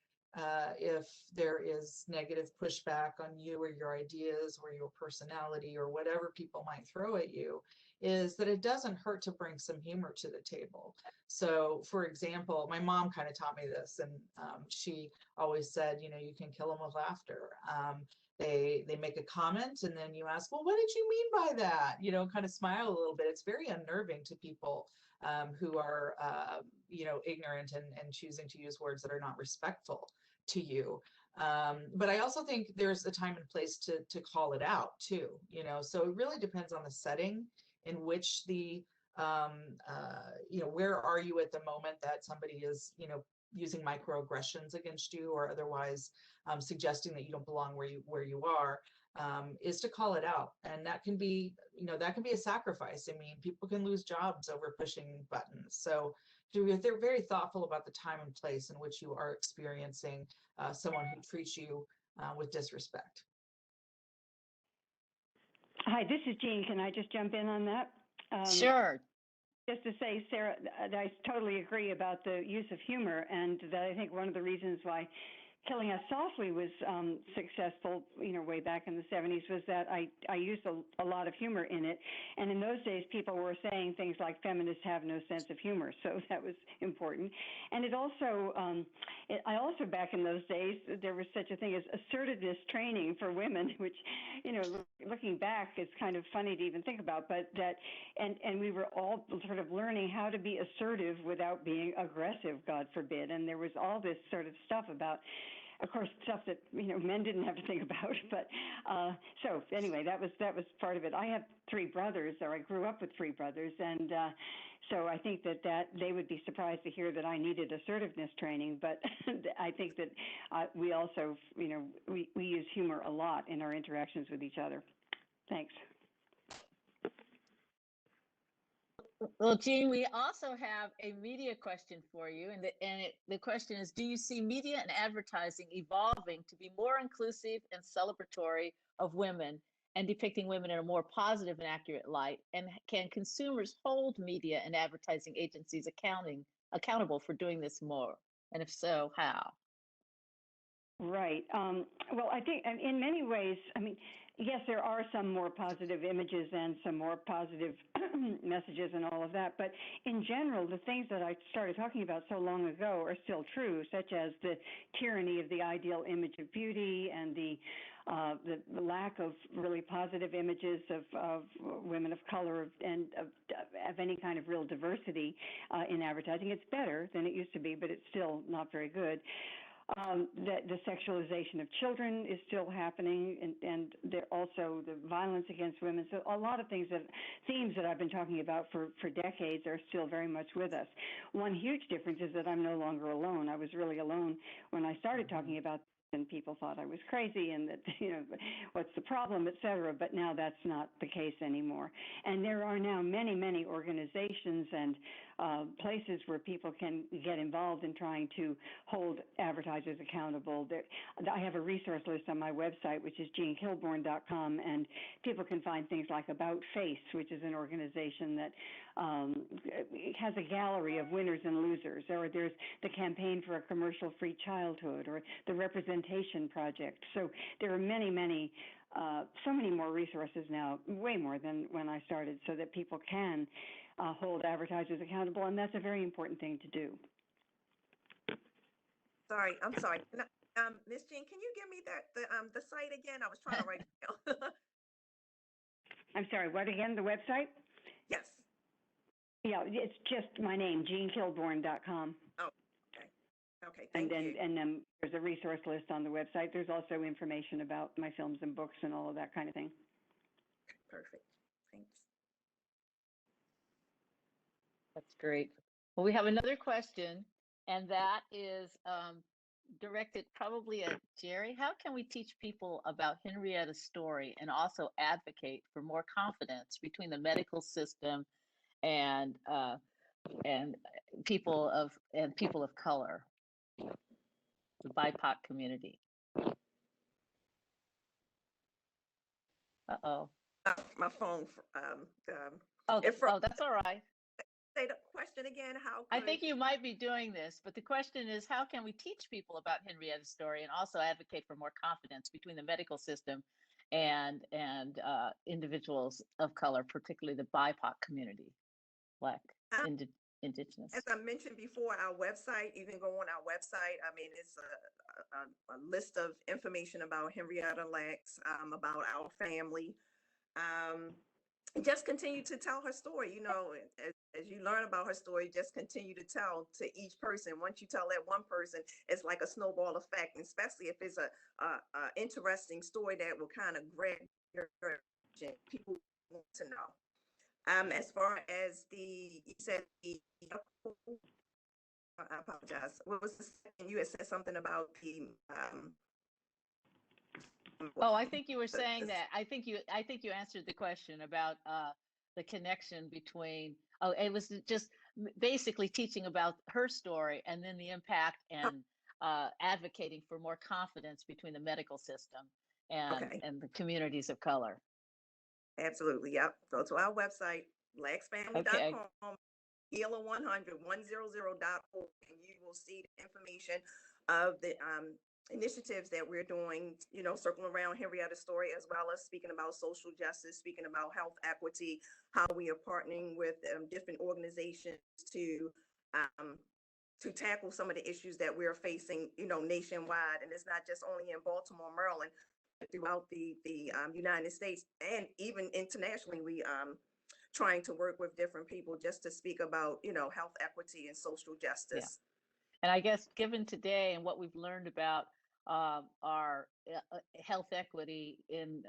if there is negative pushback on you or your ideas or your personality or whatever people might throw at you, is that it doesn't hurt to bring some humor to the table. So, for example, my mom kind of taught me this, and she always said, you can kill them with laughter. They make a comment, and then you ask, well, what did you mean by that? Kind of smile a little bit. It's very unnerving to people who are, ignorant and choosing to use words that are not respectful to you. But I also think there's a time and place to call it out too. So it really depends on the setting in which where are you at the moment that somebody is, using microaggressions against you or otherwise suggesting that you don't belong where you are, is to call it out. And that can be a sacrifice. I mean, people can lose jobs over pushing buttons. So they're very thoughtful about the time and place in which you are experiencing someone who treats you with disrespect. Hi, this is Jean. Can I just jump in on that? Sure. Just to say, Sarah, I totally agree about the use of humor, and that I think one of the reasons why Killing Us Softly was successful, way back in the 70s, was that I used a lot of humor in it. And in those days, people were saying things like feminists have no sense of humor. So that was important. And it also, I also back in those days, there was such a thing as assertiveness training for women, which, looking back, is kind of funny to even think about. But and we were all sort of learning how to be assertive without being aggressive, God forbid. And there was all this sort of stuff about, of course, stuff that men didn't have to think about. But so anyway, that was part of it. I have three brothers, or I grew up with three brothers, and so I think that they would be surprised to hear that I needed assertiveness training. But I think that we also, we use humor a lot in our interactions with each other. Thanks. Well, Jean, we also have a media question for you, and the question is: do you see media and advertising evolving to be more inclusive and celebratory of women and depicting women in a more positive and accurate light? And can consumers hold media and advertising agencies accountable for doing this more? And if so, how? Right. Well, I think in many ways, I mean, yes, there are some more positive images and some more positive messages and all of that. But in general, the things that I started talking about so long ago are still true, such as the tyranny of the ideal image of beauty and the lack of really positive images of women of color and of any kind of real diversity in advertising. It's better than it used to be, but it's still not very good. The sexualization of children is still happening, and there also the violence against women. So a lot of themes that I've been talking about for decades are still very much with us. One huge difference is that I'm no longer alone. I was really alone when I started talking about this, and people thought I was crazy and that, what's the problem, et cetera. But now that's not the case anymore. And there are now many, many organizations and places where people can get involved in trying to hold advertisers accountable. I have a resource list on my website, which is jeankilbourne.com, and people can find things like About Face, which is an organization that has a gallery of winners and losers, or there's the Campaign for a Commercial-Free Childhood, or the Representation Project. So there are many, many so many more resources now, way more than when I started, so that people can hold advertisers accountable, and that's a very important thing to do. I'm sorry. Ms. Jean, can you give me the site again? I was trying to write it down. I'm sorry, what again, the website? Yes. Yeah, it's just my name, jeankilbourne.com. Oh, okay. Okay, thank you. And there's a resource list on the website. There's also information about my films and books and all of that kind of thing. Perfect. Thanks. That's great. Well, we have another question, and that is directed probably at Jerry. How can we teach people about Henrietta's story and also advocate for more confidence between the medical system and people of color, the BIPOC community? Uh-oh. My phone. That's all right. Say the question again. I think you might be doing this, but the question is, how can we teach people about Henrietta's story and also advocate for more confidence between the medical system and individuals of color, particularly the BIPOC community, Black, Indigenous? As I mentioned before, our website, you can go on our website. I mean, it's a list of information about Henrietta Lacks, about our family. Just continue to tell her story. As you learn about her story, just continue to tell to each person. Once you tell that one person, it's like a snowball effect, and especially if it's a interesting story that will kind of grab your attention. People want to know. As far as you said I apologize. What was the second? You had said something about the I think you were saying that. I think you answered the question about the connection between. It was just basically teaching about her story and then the impact and advocating for more confidence between the medical system and the communities of color. Absolutely. Yep. Go to our website, laxfamily.com, healer100.org, and you will see the information of the initiatives that we're doing, circling around Henrietta's story, as well as speaking about social justice, speaking about health equity, how we are partnering with different organizations to tackle some of the issues that we're facing, nationwide. And it's not just only in Baltimore, Maryland, but throughout the United States, and even internationally, we trying to work with different people just to speak about, health equity and social justice. Yeah. And I guess given today and what we've learned about our health equity in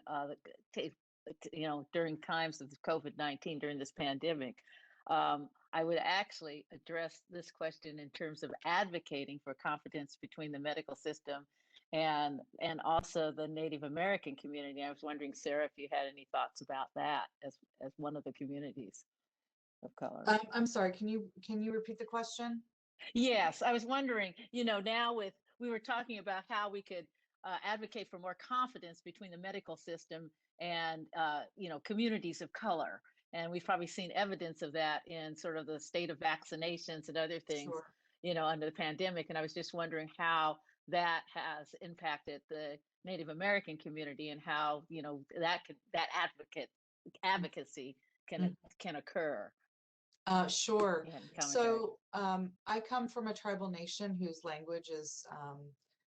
during times of COVID-19, during this pandemic, I would actually address this question in terms of advocating for confidence between the medical system and also the Native American community. I was wondering, Sarah, if you had any thoughts about that as one of the communities of color. I'm sorry, can you repeat the question? Yes, I was wondering, now we were talking about how we could advocate for more confidence between the medical system and, communities of color. And we've probably seen evidence of that in sort of the state of vaccinations and other things, Sure. Under the pandemic. And I was just wondering how that has impacted the Native American community and how, that advocacy can occur. Sure. Commentary. So I come from a tribal nation whose language is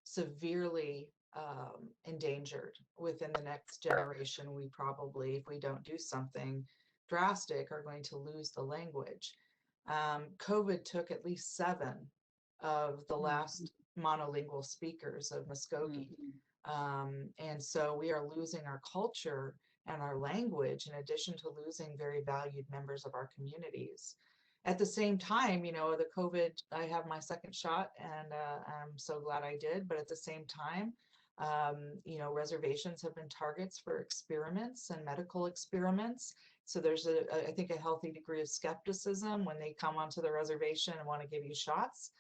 severely endangered. Within the next generation, we probably, if we don't do something drastic, are going to lose the language. COVID took at least 7 of the last monolingual speakers of Muskogee. And so we are losing our culture and our language, in addition to losing very valued members of our communities. At the same time, the COVID, I have my second shot, and I'm so glad I did. But at the same time, reservations have been targets for experiments and medical experiments. So there's I think a healthy degree of skepticism when they come onto the reservation and want to give you shots.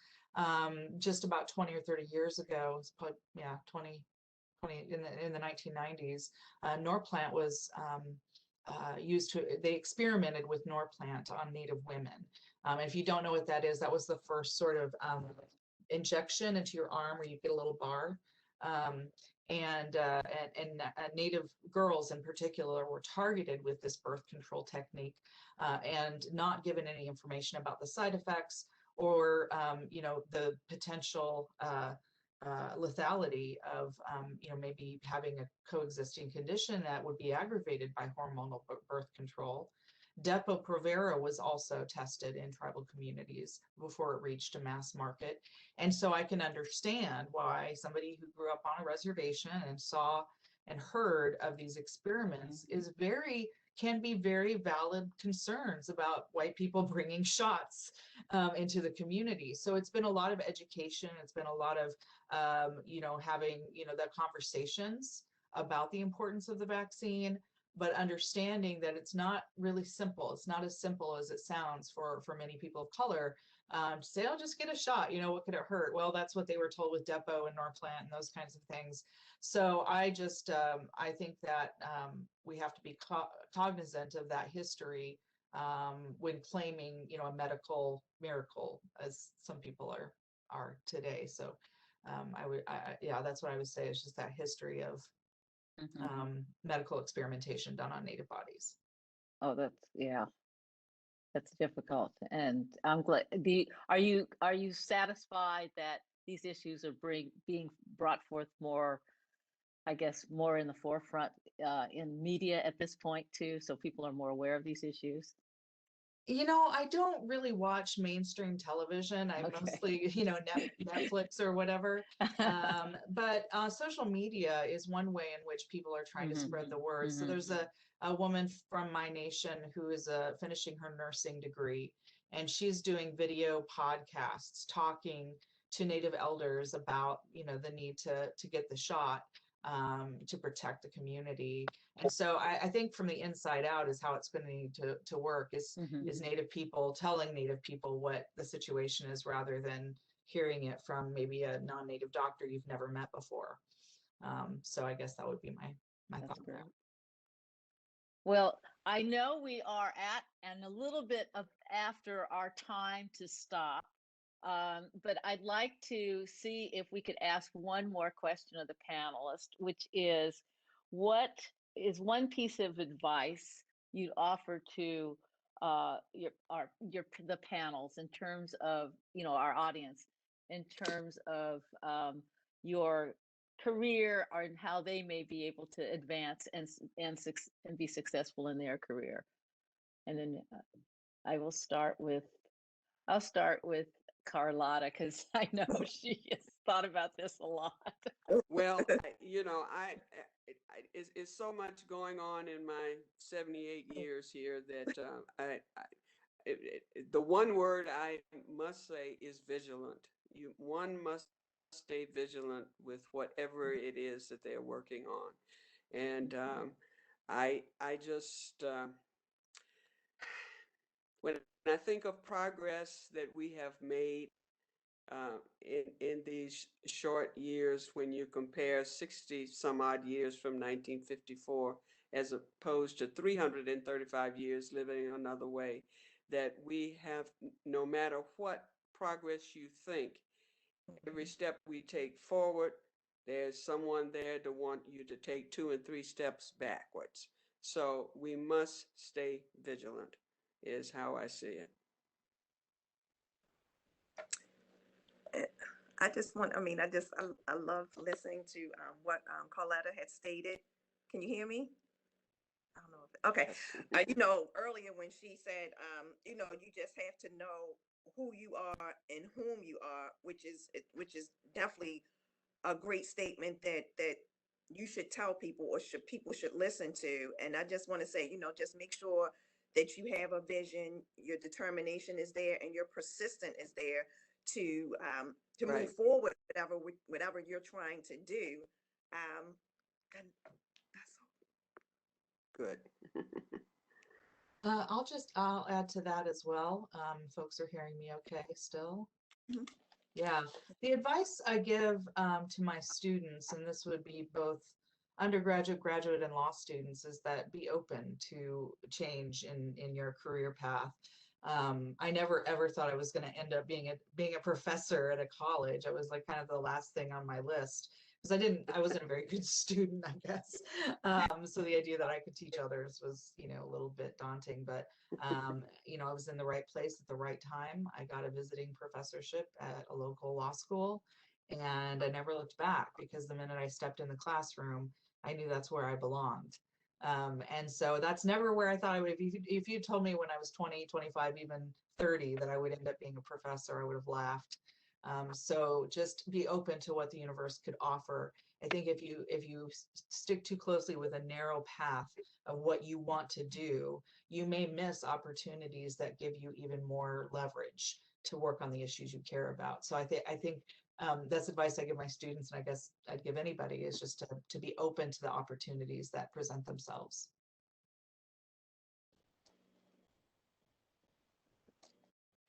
Just about 20 or 30 years ago, 20 in the 1990s, Norplant was used to, they experimented with Norplant on Native women. If you don't know what that is, that was the first sort of injection into your arm where you get a little bar. And Native girls in particular were targeted with this birth control technique and not given any information about the side effects or, the potential lethality of, maybe having a coexisting condition that would be aggravated by hormonal birth control. Depo-Provera was also tested in tribal communities before it reached a mass market. And so I can understand why somebody who grew up on a reservation and saw and heard of these experiments can be very valid concerns about white people bringing shots into the community. So it's been a lot of education. It's been a lot of, having, the conversations about the importance of the vaccine, but understanding that it's not really simple. It's not as simple as it sounds for many people of color to say, "I'll just get a shot. What could it hurt?" Well, that's what they were told with Depo and Norplant and those kinds of things. So I just, I think that we have to be cognizant of that history when claiming, a medical miracle, as some people are today. So that's what I would say, is just that history of medical experimentation done on Native bodies. Oh, that's difficult. And I'm glad. Are you satisfied that these issues are being brought forth more, I guess, more in the forefront in media at this point too, so people are more aware of these issues? I don't really watch mainstream television. I mostly, Netflix or whatever. But social media is one way in which people are trying to spread the word. So there's a woman from my nation who is finishing her nursing degree, and she's doing video podcasts talking to Native elders about, the need to get the shot to protect the community. And so I think from the inside out is how it's going to need to work, is Native people telling Native people what the situation is, rather than hearing it from maybe a non-Native doctor you've never met before. So I guess that would be my thought. Well, I know we are and a little bit after our time to stop. But I'd like to see if we could ask one more question of the panelists, which is, what is one piece of advice you'd offer to the panels in terms of, our audience, in terms of your career, or how they may be able to advance and be successful in their career? And then I'll start with Carlotta, because I know she has thought about this a lot. Well, it's so much going on in my 78 years here that the one word I must say is vigilant. One must stay vigilant with whatever it is that they're working on. And I just, when I think of progress that we have made in these short years, when you compare 60 some odd years from 1954 as opposed to 335 years living another way, that we have, no matter what progress you think, Every step we take forward, there's someone there to want you to take 2 and 3 steps backwards. So we must stay vigilant, is how I see it. I just want, I love listening to what Carlotta had stated. Can you hear me? I don't know if, okay. Earlier when she said, you just have to know who you are and whom you are, which is definitely a great statement that you should tell people, or people should listen to. And I just want to say, just make sure that you have a vision, your determination is there, and your persistent is there to Right. move forward, whatever you're trying to do. And that's Good. I'll add to that as well. Folks are hearing me okay still? Mhm. Yeah, the advice I give to my students, and this would be both undergraduate, graduate, and law students, is that be open to change in your career path. I never ever thought I was going to end up being a professor at a college. I was like kind of the last thing on my list because I wasn't a very good student, I guess. So the idea that I could teach others was, a little bit daunting, but I was in the right place at the right time. I got a visiting professorship at a local law school, and I never looked back because the minute I stepped in the classroom, I knew that's where I belonged. And so that's never where I thought I would have. If you told me when I was 20, 25, even 30 that I would end up being a professor, I would have laughed. So just be open to what the universe could offer. I think if you stick too closely with a narrow path of what you want to do, you may miss opportunities that give you even more leverage to work on the issues you care about. So I think that's advice I give my students, and I guess I'd give anybody, is just to be open to the opportunities that present themselves.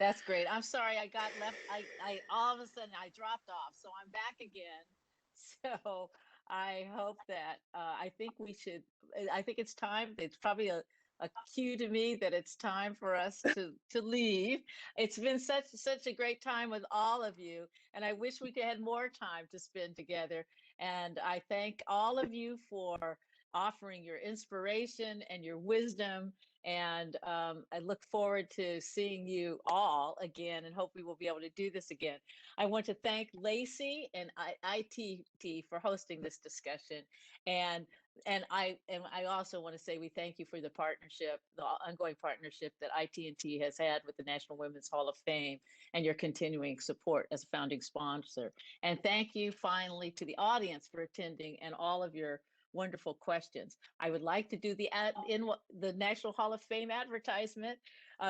That's great. I'm sorry I got left. I all of a sudden I dropped off, so I'm back again. So I hope that I think we should. I think it's time. It's probably a cue to me that it's time for us to leave. It's been such a great time with all of you, and I wish we could have more time to spend together. And I thank all of you for offering your inspiration and your wisdom. And I look forward to seeing you all again, and hope we will be able to do this again. I want to thank Lacey and ITT for hosting this discussion. And I also want to say we thank you for the partnership, the ongoing partnership that ITT has had with the National Women's Hall of Fame, and your continuing support as a founding sponsor. And thank you finally to the audience for attending and all of your wonderful questions. I would like to do the National Hall of Fame advertisement.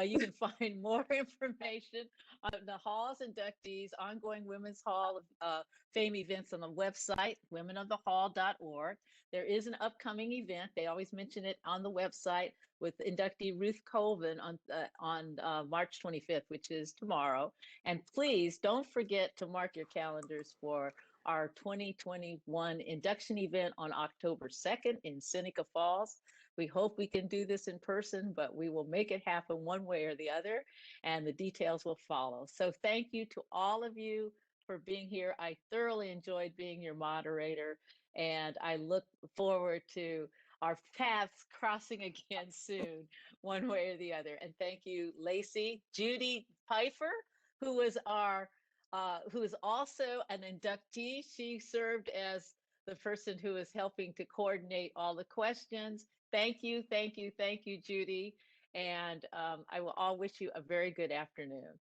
You can find more information on the Hall's inductees, ongoing Women's Hall of Fame events on the website, womenofthehall.org. There is an upcoming event. They always mention it on the website with inductee Ruth Colvin on March 25th, which is tomorrow. And please don't forget to mark your calendars for our 2021 induction event on October 2nd in Seneca Falls. We hope we can do this in person, but we will make it happen one way or the other, and the details will follow. So thank you to all of you for being here. I thoroughly enjoyed being your moderator, and I look forward to our paths crossing again soon, one way or the other. And thank you, Lacey. Judy Pfeiffer, who is also an inductee. She served as the person who is helping to coordinate all the questions. Thank you, Judy. And I will all wish you a very good afternoon.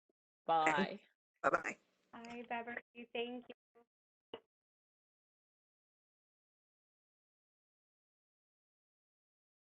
Bye. Bye-bye. Hi, Beverly. Thank you.